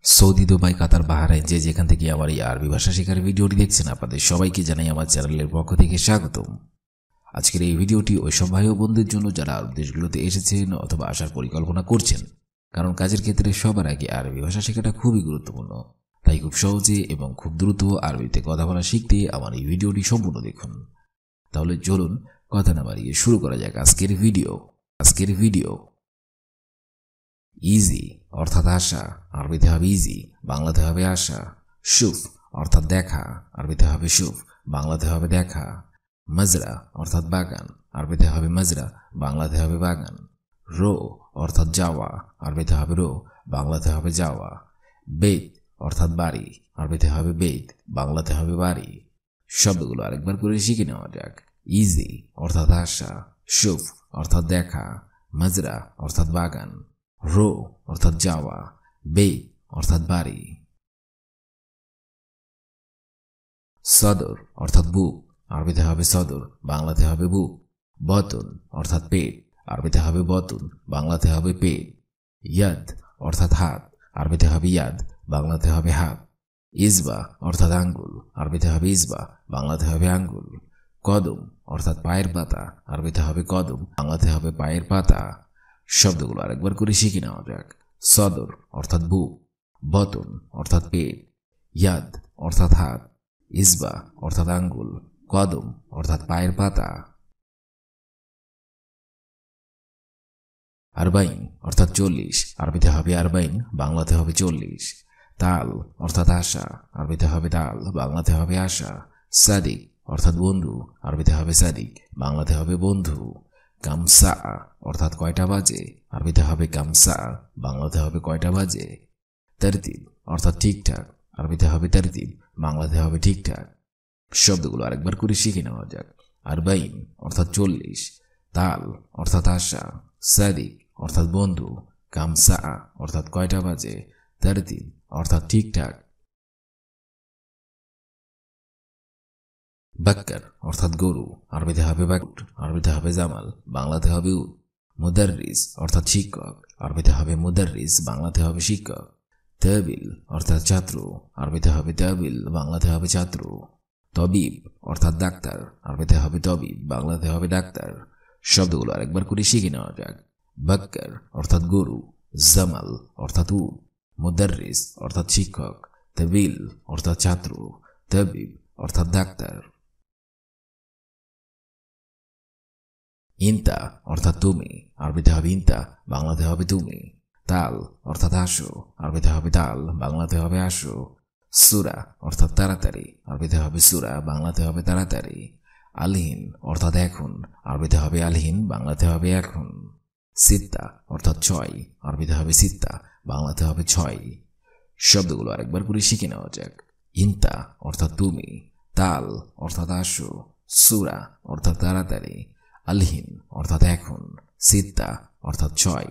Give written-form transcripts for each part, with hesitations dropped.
Saudi, Dubai, কাতার, Bahrain যে যেখান থেকে আমার এই আরবি ভাষা শেখার ভিডিওটি দেখছেন, আপনাদের সবাইকে জানাই আমার চ্যানেলের পক্ষ থেকে স্বাগতম। আজকের এই ভিডিওটি ওই সব ভাই ও বোনদের জন্য যারা আরব দেশগুলোতে এসেছেন অথবা আসার পরিকল্পনা করছেন, কারণ কাজের ক্ষেত্রে সবার আগে আরবি ভাষা শেখাটা খুবই গুরুত্বপূর্ণ। তাই খুব সহজে এবং খুব দ্রুত আরবিতে কথা বলা শিখতে আমার এই ভিডিওটি সম্পূর্ণ দেখুন। তাহলে চলুন কথা না বাড়িয়ে শুরু করা যাক আজকের ভিডিও। ইজি অর্থাৎ আসা, আরবিতে হবে ইজি, বাংলাতে হবে আসা। শুফ অর্থাৎ দেখা, আরবিতে হবে শুফ, বাংলাতে হবে দেখা। মাজরা অর্থাৎ বাগান, আরবিতে হবে মাজরা, বাংলাতে হবে বাগান। রো অর্থাৎ যাওয়া, আরবিতে হবে রো, বাংলাতে হবে যাওয়া। বেত অর্থাৎ বাড়ি, আরবিতে হবে বেত, বাংলাতে হবে বাড়ি। শব্দগুলো আরেকবার করে শিখে নেওয়া যাক। ইজি অর্থাৎ আসা, শুফ অর্থাৎ দেখা, মাজরা অর্থাৎ বাগান, রো অর্থাৎ যাওয়া, বেত অর্থাৎ বাড়ি। সদর অর্থাৎ বুক, আরবিতে হবে সদর, বাংলাতে হবে বুক। বতন অর্থাৎ পেট, আরবিতে হবে বতন, বাংলাতে হবে পেট। ইয়াদ অর্থাৎ হাত, আরবিতে হবে ইয়াদ, বাংলাতে হবে হাত। ইসবা অর্থাৎ আঙ্গুল, আরবিতে হবে ইসবা, বাংলাতে হবে আঙ্গুল। কদম অর্থাৎ পায়ের পাতা, আরবিতে হবে কদম, বাংলাতে হবে পায়ের পাতা। শব্দগুলো আরেকবার করে শিখে নেওয়া যাক। সদর অর্থাৎ বুক, বতন অর্থাৎ পেট, ইয়াদ অর্থাৎ হাত, ইসবা অর্থাৎ আঙ্গুল, কদম অর্থাৎ পায়ের পাতা। আরবাইন অর্থাৎ 40, আরবিতে হবে আরবাইন, বাংলাতে হবে 40। তাল অর্থাৎ আশা, আরবিতে হবে তাল, বাংলাতে হবে আশা। সাদিক অর্থাৎ বন্ধু, আরবিতে হবে সাদিক, বাংলাতে হবে বন্ধু। কামসা অর্থাৎ কয়টা বাজে, আরবিতে হবে কামসা, বাংলাতে হবে কয়টা বাজে। তারতিব অর্থাৎ ঠিকঠাক, আরবিতে হবে তারতিব, বাংলাতে হবে ঠিকঠাক। শব্দগুলো আরেকবার করে শিখে নেওয়া যাক। আরবাইন অর্থাৎ 40, তাল অর্থাৎ আশা, সাদিক অর্থাৎ বন্ধু, কামসা অর্থাৎ কয়টা বাজে, তারতিব অর্থাৎ ঠিকঠাক। বাক্কার অর্থাৎ গরু, আরবিতে হবে বাকুট, আরবিতে হবে জামাল, বাংলাতে হবে উট। মুদাররিস অর্থাৎ শিক্ষক, আরবিতে হবে মুদাররিস, বাংলাতে হবে শিক্ষক। তাবিল অর্থাৎ ছাত্র, আরবিতে হবে তাবিল, বাংলাতে হবে ছাত্র। তবিব অর্থাৎ ডাক্তার, আরবিতে হবে তবিব, বাংলাতে হবে ডাক্তার। শব্দগুলো আরেকবার করে শিখে নেওয়া যাক। বাক্কার অর্থাৎ গরু, জামাল অর্থাৎ উট, মুদাররিস অর্থাৎ শিক্ষক, তাবিল অর্থাৎ ছাত্র, তবিব অর্থাৎ ডাক্তার। ইন্তা অর্থাৎ তুমি, আরবিতে হবে ইন্তা, বাংলাতে হবে তুমি। তাল অর্থাৎ আসো, আরবিতে হবে তাল, বাংলাতে হবে আসো। সুরা অর্থাৎ তাড়াতাড়ি, আরবিতে হবে সুরা, বাংলাতে হবে তাড়াতাড়ি। আলহিন অর্থাৎ এখন, আরবিতে হবে আলহিন, বাংলাতে হবে এখন। সিত্তা অর্থাৎ 6, আরবিতে হবে সিত্তা, বাংলাতে হবে 6। শব্দগুলো আরেকবার করে শিখে নেওয়া যাক। ইন্তা অর্থাৎ তুমি, তাল অর্থাৎ আসো, সুরা অর্থাৎ তাড়াতাড়ি, আলহিন অর্থাৎ এখন, সিত্তা অর্থাৎ 6।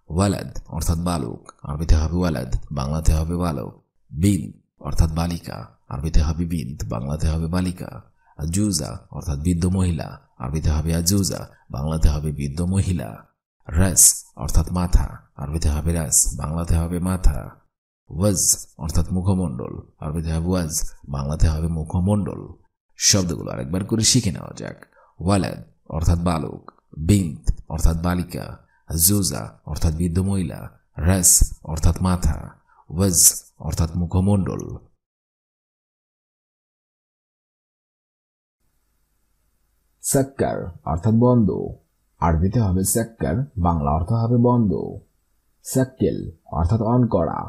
ওয়ালাদ অর্থাৎ বালক, আরবিতে হবে ওয়ালাদ, বাংলাতে হবে বালক। বিন্ত অর্থাৎ বালিকা, আরবিতে হবে বিন্ত, বাংলাতে হবে বালিকা। আজুজা অর্থাৎ বৃদ্ধ মহিলা, আরবিতে হবে আজুজা, বাংলাতে হবে বৃদ্ধ মহিলা। রাস অর্থাৎ মাথা, আরবিতে হবে রাস, বাংলাতে হবে মাথা। ওয়াজ অর্থাৎ মুখমণ্ডল, আরবিতে হবে ওয়াজ, বাংলাতে হবে মুখমণ্ডল। শব্দগুলো আরেকবার করে শিখে নেওয়া যাক। ওয়ালাদ অর্থাৎ বালক, বিন্ত অর্থাৎ বালিকা, আজুজা অর্থাৎ বৃদ্ধ মহিলা, রাস অর্থাৎ মাথা, ওয়াজ অর্থাৎ মুখমণ্ডল। সাক্কার অর্থাৎ বন্ধ, আরবিতে হবে সাক্কার, বাংলা অর্থ হবে বন্ধ। সাক্কেল অর্থাৎ অন করা,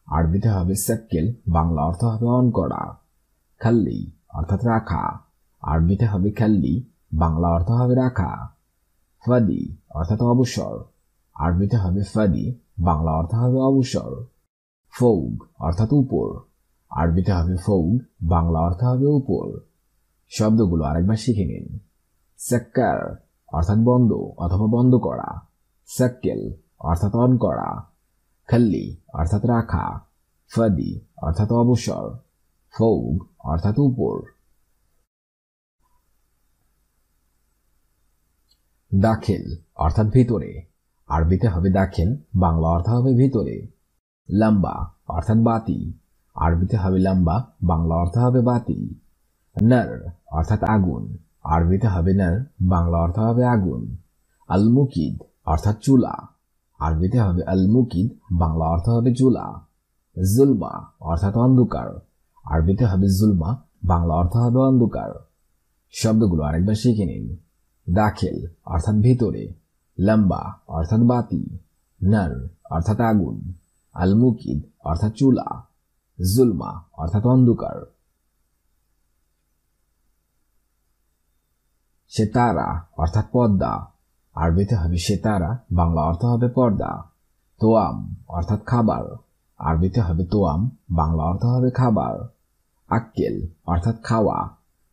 আরবিতে হবে সাক্কেল, বাংলা অর্থ হবে অন করা। খাল্লি অর্থাৎ রাখা, আরবিতে হবে খাল্লি, বাংলা অর্থ হবে রাখা। ফাদি অর্থাৎ অবসর, আরবিতে হবে ফাদি, বাংলা অর্থ হবে অবসর। ফৌগ অর্থাৎ উপর, আরবিতে হবে ফৌগ, বাংলা অর্থ হবে উপর। শব্দগুলো আরেকবার শিখে নিন। সাক্কার অর্থাৎ বন্ধ অথবা বন্ধ করা, সাক্কেল অর্থাৎ অন করা, খাল্লি অর্থাৎ রাখা, ফাদি অর্থাৎ অবসর, ফৌগ অর্থাৎ উপর। দাখিল অর্থাৎ ভিতরে, আরবিতে হবে দাখিল, বাংলা অর্থ হবে ভিতরে। লম্বা অর্থাৎ বাতি, আরবিতে হবে লম্বা, বাংলা অর্থ হবে বাতি। নর অর্থাৎ আগুন, আরবিতে হবে নর, বাংলা অর্থ হবে আগুন। আল মুকিদ অর্থাৎ চুলা, আরবিতে হবে আল মুকিদ, বাংলা অর্থ হবে চুলা। জুলমা অর্থাৎ অন্ধকার, আরবিতে হবে জুলমা, বাংলা অর্থ হবে অন্ধকার। শব্দগুলো আরেকবার শিখে নিন। দাখিল অর্থাৎ ভিতরে, লম্বা অর্থাৎ বাতি, নর অর্থাৎ আগুন, আল মুকিদ অর্থাৎ চুলা, জুলমা অর্থাৎ অন্ধকার। সেতারা অর্থাৎ পর্দা, আরবিতে হবে সেতারা, বাংলা অর্থ হবে পর্দা। তোয়াম অর্থাৎ খাবার, আরবিতে হবে তোয়াম, বাংলা অর্থ হবে খাবার। আক্কেল অর্থাৎ খাওয়া,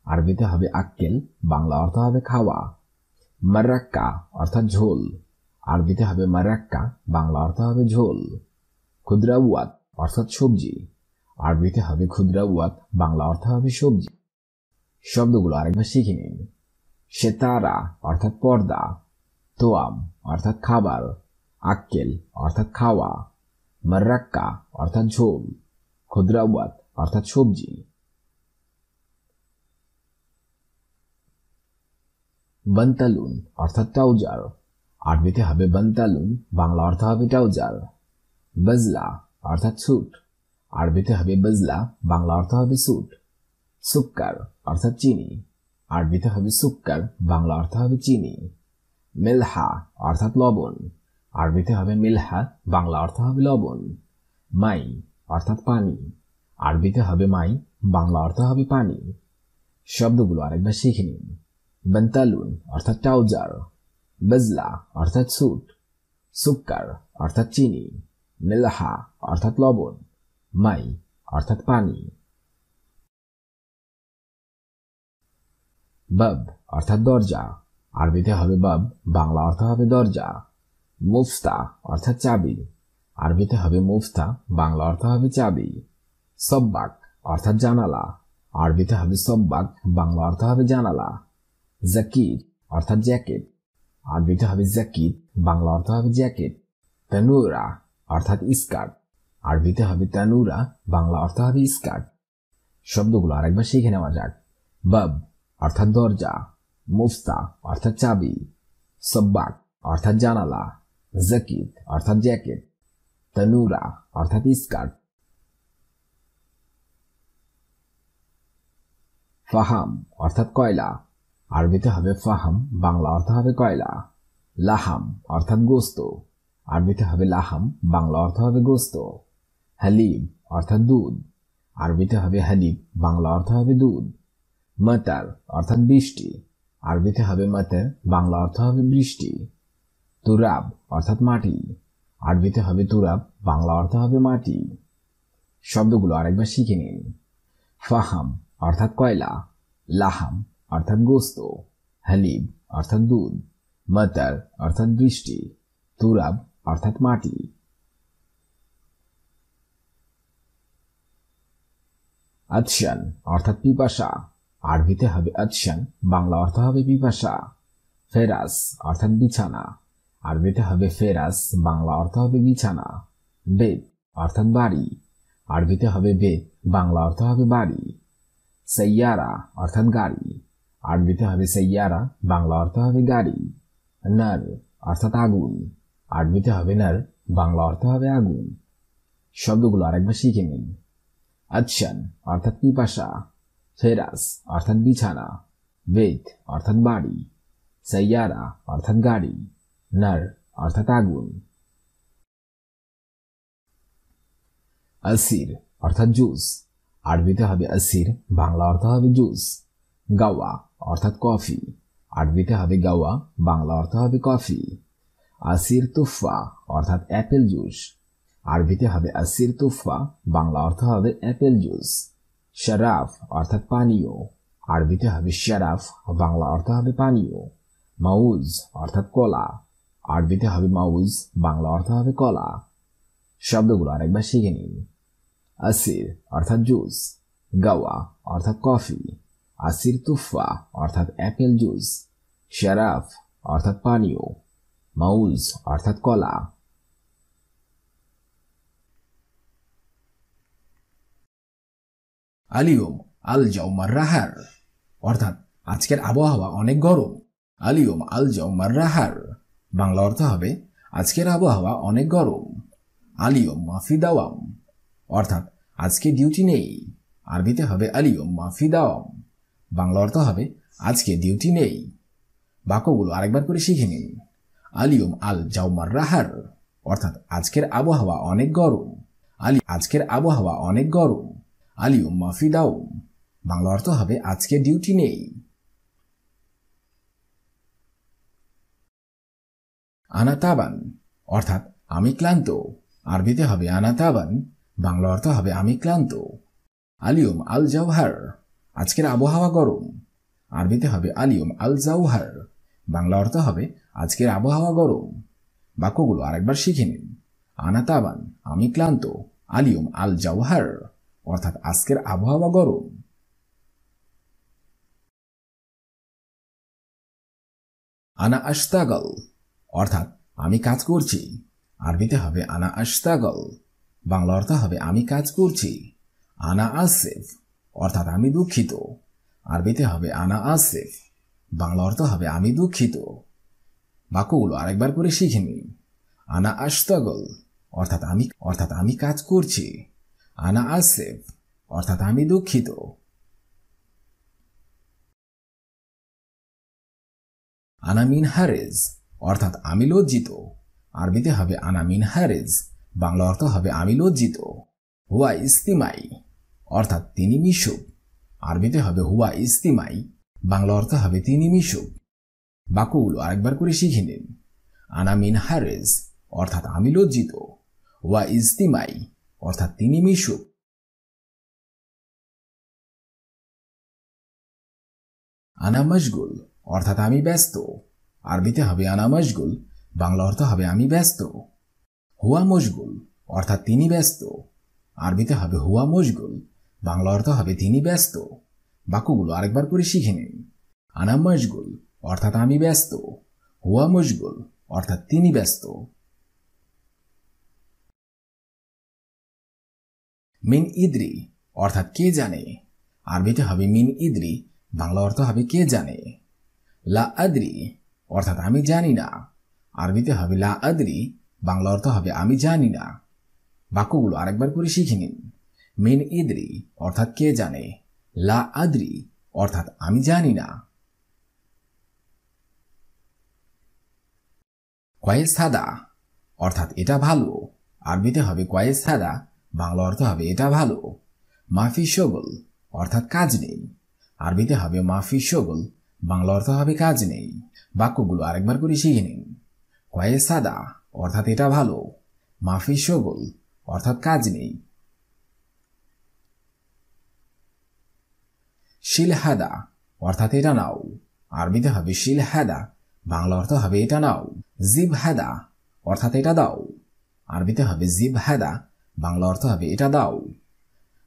আরবিতে হবে আক্কেল, বাংলা অর্থ হবে খাওয়া। মার্রাক্কা অর্থাৎ ঝোল, আরবিতে হবে মার্রাক্কা, বাংলা অর্থ হবে ঝোল। খুদ্রাওয়াত অর্থাৎ সবজি, আরবিতে হবে খুদ্রাওয়াত, বাংলা অর্থ হবে সবজি। শব্দগুলো আরেকবার শিখে নিন। সেতারা অর্থাৎ পর্দা, তোয়াম অর্থাৎ খাবার, আক্কেল অর্থাৎ খাওয়া, মার্রাক্কা অর্থাৎ ঝোল, খুদ্রাওয়াত অর্থাৎ সবজি। বন্তালুন অর্থাৎ ট্রাউজার, আরবিতে হবে বন্তালুন, বাংলা অর্থ হবে ট্রাউজার। বজলা অর্থাৎ স্যুট, আরবিতে হবে বজলা, বাংলা অর্থ হবে স্যুট। সুক্কার অর্থাৎ চিনি, আরবিতে হবে সুক্কার, বাংলা অর্থ হবে চিনি। মিলহা অর্থাৎ লবণ, আরবিতে হবে মিলহা, বাংলা অর্থ হবে লবণ। মাই অর্থাৎ পানি, আরবিতে হবে মাই, বাংলা অর্থ হবে পানি। শব্দগুলো আরেকবার শিখে নিন। বন্তালুন অর্থাৎ ট্রাউজার, বজলা অর্থাৎ স্যুট, সুক্কার অর্থাৎ চিনি, মিলহা অর্থাৎ লবণ, মাই অর্থাৎ পানি। বাব অর্থাৎ দরজা, আরবিতে হবে বাব, বাংলা অর্থ হবে দরজা। মুফতা অর্থাৎ চাবি, আরবিতে হবে মুফতা, বাংলা অর্থ হবে চাবি। সব্বাক অর্থাৎ জানালা, আরবিতে হবে সব্বাক, বাংলা অর্থ হবে জানালা। জাকির অর্থাৎ জ্যাকেট, আরবিতে হবে জাকির, বাংলা অর্থ হবে জ্যাকেট। তানুরা অর্থাৎ স্কার্ট, আরবিতে হবে তানুরা, বাংলা অর্থ হবে স্কার্ট। শব্দগুলো আরেকবার শিখে নেওয়া যাক। বাব অর্থাৎ দরজা, মুফতা অর্থাৎ চাবি, সব্বাক অর্থাৎ জানালা, জাকির অর্থাৎ জ্যাকেট, তানুরা অর্থাৎ স্কার্ট। ফাহাম অর্থাৎ কয়লা, আরবিতে হবে ফাহাম, বাংলা অর্থ হবে কয়লা। লাহাম অর্থাৎ গোস্ত, আরবিতে হবে লাহাম, বাংলা অর্থ হবে গোস্ত। হালিব অর্থাৎ দুধ, আরবিতে হবে হালিব, বাংলা অর্থ হবে দুধ। মতার অর্থাৎ বৃষ্টি, আরবিতে হবে মতার, বাংলা অর্থ হবে বৃষ্টি। তুরাব অর্থাৎ মাটি, আরবিতে হবে তুরাব, বাংলা অর্থ হবে মাটি। শব্দগুলো আরেকবার শিখে নিন। ফাহাম অর্থাৎ কয়লা, লাহাম অর্থাৎ গোস্ত, হালিব অর্থাৎ দুধ, মতার অর্থাৎ বৃষ্টি, তুরাব অর্থাৎ মাটি। আতশান অর্থাৎ পিপাসা, আরবিতে হবে আতশান, বাংলা অর্থ হবে পিপাসা। ফেরাস অর্থাৎ বিছানা, আরবিতে হবে ফেরাস, বাংলা অর্থ হবে বিছানা। বেত অর্থাৎ বাড়ি, আরবিতে হবে বেত, বাংলা অর্থ হবে বাড়ি। সাইয়ারা অর্থাৎ গাড়ি, আরবিতে হবে সাইয়ারা, বাংলা অর্থ হবে গাড়ি। নর অর্থাৎ আগুন, আরবিতে হবে নর, বাংলা অর্থ হবে আগুন। শব্দগুলো আরেকবার শিখে নিন। আতশান অর্থাৎ পিপাসা, ফেরাস অর্থাৎ বিছানা, বেত অর্থাৎ বাড়ি, সাইয়ারা অর্থাৎ গাড়ি, নর অর্থাৎ আগুন। আসির অর্থাৎ জুস, আরবিতে হবে আসির, বাংলা অর্থ হবে জুস। গাওয়া অর্থাৎ কফি, আরবিতে হবে গাওয়া, বাংলা অর্থ হবে কফি। আসির তুফা অর্থাৎ অ্যাপেল জুস, আরবিতে হবে আসির তুফা, বাংলা অর্থ হবে অ্যাপেল জুস। শরাফ অর্থাৎ পানীয়, আরবিতে হবে শরাফ, বাংলা অর্থ হবে পানীয়। মাউজ অর্থাৎ কলা, আরবিতে হবে মাউজ, বাংলা অর্থ হবে কলা। শব্দগুলো আরেকবার শিখে নিন। আসির অর্থাৎ জুস, গাওয়া অর্থাৎ কফি, আসির তুফা অর্থাৎ অ্যাপেল জুস, শরাফ অর্থাৎ পানীয়, মাউজ অর্থাৎ কলা। আলিয়ম আল জাউ মাররাহার, অর্থাৎ আজকের আবহাওয়া অনেক গরম। আলিয়ম আল জাউ মাররাহার, বাংলা অর্থ হবে আজকের আবহাওয়া অনেক গরম। আলিয়ম মাফি দাওয়াম, অর্থাৎ আজকে ডিউটি নেই। আরবিতে হবে আলিয়ম মাফি দাওয়াম, বাংলা অর্থ হবে আজকে ডিউটি নেই। বাক্যগুলো আরেকবার করে শিখে নিন। আলিয়ম আল জাউ মাররাহার, অর্থাৎ আজকের আবহাওয়া অনেক গরম। আজকের আবহাওয়া অনেক গরম। আলিয়ম মাফি দাওম, বাংলা অর্থ হবে আজকে ডিউটি নেই। আনা তাবান, অর্থাৎ আমি ক্লান্ত। আরবিতে হবে আনা তাবান, বাংলা অর্থ হবে আমি ক্লান্ত। আলিয়ম আল জাওহার, আজকের আবহাওয়া গরম। আরবিতে হবে আলিয়ম আল জাওহার, বাংলা অর্থ হবে আজকের আবহাওয়া গরম। বাক্যগুলো আরেকবার শিখে নিন। আনা তাবান, আমি ক্লান্ত। আলিয়ম আল জাওহার, অর্থাৎ আজকের আবহাওয়া গরম। আনা আশতাগল, অর্থাৎ আমি কাজ করছি। আরবিতে হবে আনা আশতাগল, বাংলা অর্থ হবে আমি কাজ করছি। আনা আসিফ, অর্থাৎ আমি দুঃখিত। আরবিতে হবে আনা আসিফ, বাংলা অর্থ হবে আমি দুঃখিত। বাক্যগুলো আরেকবার করে শিখে নিন। আনা আশতাগল, অর্থাৎ আমি কাজ করছি। আনা আসিফ, অর্থাৎ আমি দুঃখিত। আনা মিন হারেজ, অর্থাৎ আমি লজ্জিত। আরবিতে হবে আনা মিন হারেজ, বাংলা অর্থ হবে আমি লজ্জিত। হুয়া ইস্তিমাই, অর্থাৎ তিনি মিশুক। আরবিতে হবে হুয়া ইস্তিমাই, বাংলা অর্থ হবে তিনি মিশুক। বাক্যগুলো আরেকবার করে শিখে নিন। আনা মিন হারেজ, অর্থাৎ আমি লজ্জিত। হুয়া ইস্তিমাই, অর্থাৎ তিনি মিশুক। আনা মশগুল, অর্থাৎ আমি ব্যস্ত। আরবিতে হবে আনা মশগুল, বাংলা অর্থ হবে আমি ব্যস্ত। হুয়া মশগুল, অর্থাৎ তিনি ব্যস্ত। আরবিতে হবে হুয়া মশগুল, বাংলা অর্থ হবে তিনি ব্যস্ত। বাক্যগুলো আরেকবার করে শিখে নিন। আনা মশগুল, অর্থাৎ আমি ব্যস্ত। হুয়া মশগুল, অর্থাৎ তিনি ব্যস্ত। মিন ইদ্রি, অর্থাৎ কে জানে। আরবিতে হবে মিন ইদ্রি, বাংলা অর্থ হবে কে জানে। লা আদ্রি, অর্থাৎ আমি জানি না। আরবিতে হবে লা আদ্রি, বাংলা অর্থ হবে আমি জানি না। বাক্যগুলো আরেকবার করে শিখে নিন। মিন ইদ্রি, অর্থাৎ কে জানে। লা আদ্রি, অর্থাৎ আমি জানি না। কয়েস হাদা, অর্থাৎ এটা ভালো। আরবিতে হবে কয়েস হাদা, বাংলা অর্থ হবে এটা ভালো। মাফি শগল, অর্থাৎ কাজ নেই। আরবিতে হবে মাফি শগল, বাংলা অর্থ হবে কাজ নেই। বাক্যগুলো আরেকবার করে শিখে নিন। কয়েস হাদা, অর্থাৎ এটা ভালো। মাফি শগল, অর্থাৎ কাজ নেই। শিলহাদা, অর্থাৎ এটা নাও। আরবিতে হবে শিলহাদা, বাংলা অর্থ হবে এটা নাও। জিব হাদা, অর্থাৎ এটা দাও। আরবিতে হবে জিব হাদা, বাংলা অর্থ হবে এটা দাও।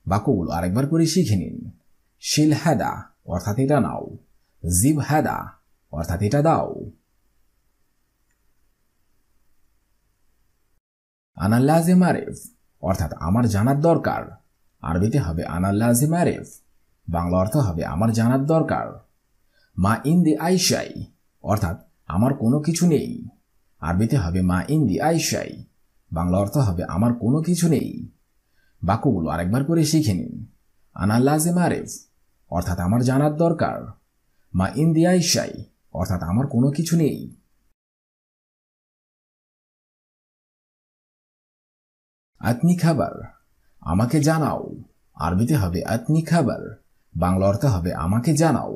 বাক্যগুলো আরেকবার করে শিখে নিন। শিলহাদা, অর্থাৎ এটা নাও। জিব হাদা, অর্থাৎ এটা দাও। আনা লাজিম আরেফ, অর্থাৎ আমার জানার দরকার। আরবিতে হবে আনা লাজিম আরেফ, বাংলা অর্থ হবে আমার জানার দরকার। মা ইন্দি আইসাই, অর্থাৎ আমার কোনো কিছু নেই। আরবিতে হবে মা ইন্দি আইসাই, বাংলা অর্থ হবে আমার কোনো কিছু নেই। বাক্যগুলো আরেকবার করে শিখে নিন। আনা লাজিম আরেফ, অর্থাৎ আমার জানার দরকার। মা ইন্দি আইসাই, অর্থাৎ আমার কোনো কিছু নেই। আতনি খাবার, আমাকে জানাও। আরবিতে হবে আতনি খাবার, বাংলা অর্থ হবে আমাকে জানাও।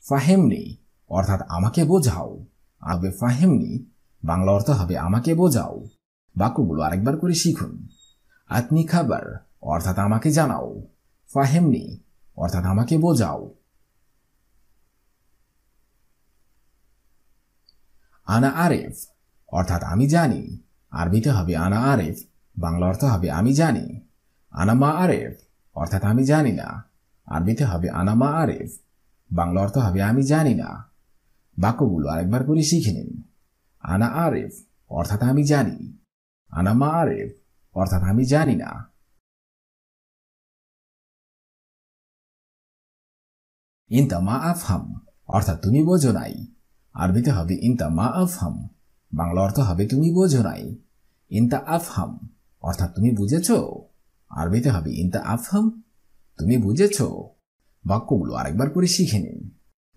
ফাহেমনি, অর্থাৎ আমাকে বোঝাও। হবে ফাহেমনি, বাংলা অর্থ হবে আমাকে বোঝাও। বাক্যগুলো আরেকবার করে শিখুন। আতনি খাবার, অর্থাৎ আমাকে জানাও। ফাহেমনি, অর্থাৎ আমাকে বোঝাও। আনা আরেফ, অর্থাৎ আমি জানি। আরবিতে হবে আনা আরেফ, বাংলা অর্থ হবে আমি জানি। আনা মা আরেফ, অর্থাৎ আমি জানি না। আরবিতে হবে আনা মা আরেফ, বাংলা অর্থ হবে আমি জানি না। বাক্যগুলো আরেকবার করে শিখে নিন। আনা আরিফ অর্থাৎ আমি জানি। আনা মা আরিফ অর্থাৎ আমি জানি না। ইনতা মা আফহাম অর্থাৎ তুমি বোঝো নাই। আরবিতে হবে ইনতা মা আফহাম, বাংলা অর্থ হবে তুমি বোঝো নাই। ইনতা আফহাম অর্থাৎ তুমি বুঝেছ, আরবিতে হবে ইনতা আফহাম, তুমি বুঝেছ। বাক্যগুলো আরেকবার করে শিখে নিন।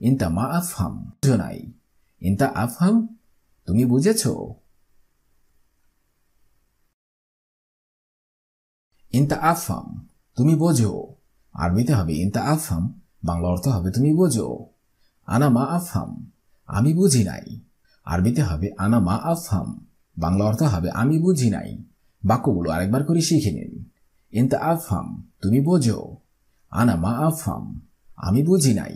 ইনতা মা আফহাম বোঝো নাই, ইনতা আফহাম তুমি বুঝেছ। ইনতা আফহাম তুমি বোঝো, আরবিতে হবে ইনতা আফহাম, বাংলা অর্থ হবে তুমি বোঝো। আনা মা আফহাম আমি বুঝি নাই, আরবিতে হবে আনা মা আফহাম, বাংলা অর্থ হবে আমি বুঝি নাই। বাক্যগুলো আরেকবার করে শিখে নিন। ইনতা আফহাম তুমি বোঝো, আনা মা আফহাম আমি বুঝি নাই।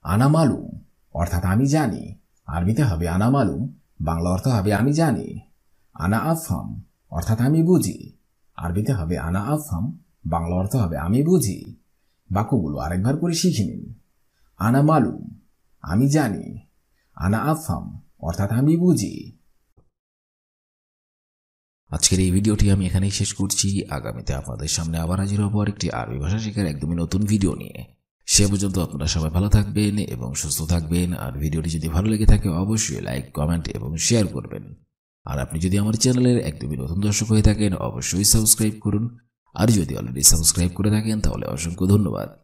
আনা মালুম অর্থাৎ আমি জানি, আরবিতে হবে আনা মালুম, বাংলা অর্থ হবে আমি জানি। আনা আফহাম অর্থাৎ আমি বুঝি, আরবিতে হবে আনা আফহাম, বাংলা অর্থ হবে আমি বুঝি। বাক্যগুলো আরেকবার করে শিখে নিন। আনা মালুম আমি জানি, আনা আফহাম অর্থাৎ আমি বুঝি। আজকের এই ভিডিওটি আমি এখানেই শেষ করছি। আগামীতে আপনাদের সামনে আবার হাজির হব আরেকটি আরবি ভাষা শেখার একদমই নতুন ভিডিও নিয়ে। সে পর্যন্ত আপনারা সবাই ভালো থাকবেন এবং সুস্থ থাকবেন। আর ভিডিওটি যদি ভালো লেগে থাকে অবশ্যই লাইক, কমেন্ট এবং শেয়ার করবেন। আর আপনি যদি আমার চ্যানেলের একদমই নতুন দর্শক হয়ে থাকেন অবশ্যই সাবস্ক্রাইব করুন। আর যদি অলরেডি সাবস্ক্রাইব করে থাকেন তাহলে অসংখ্য ধন্যবাদ।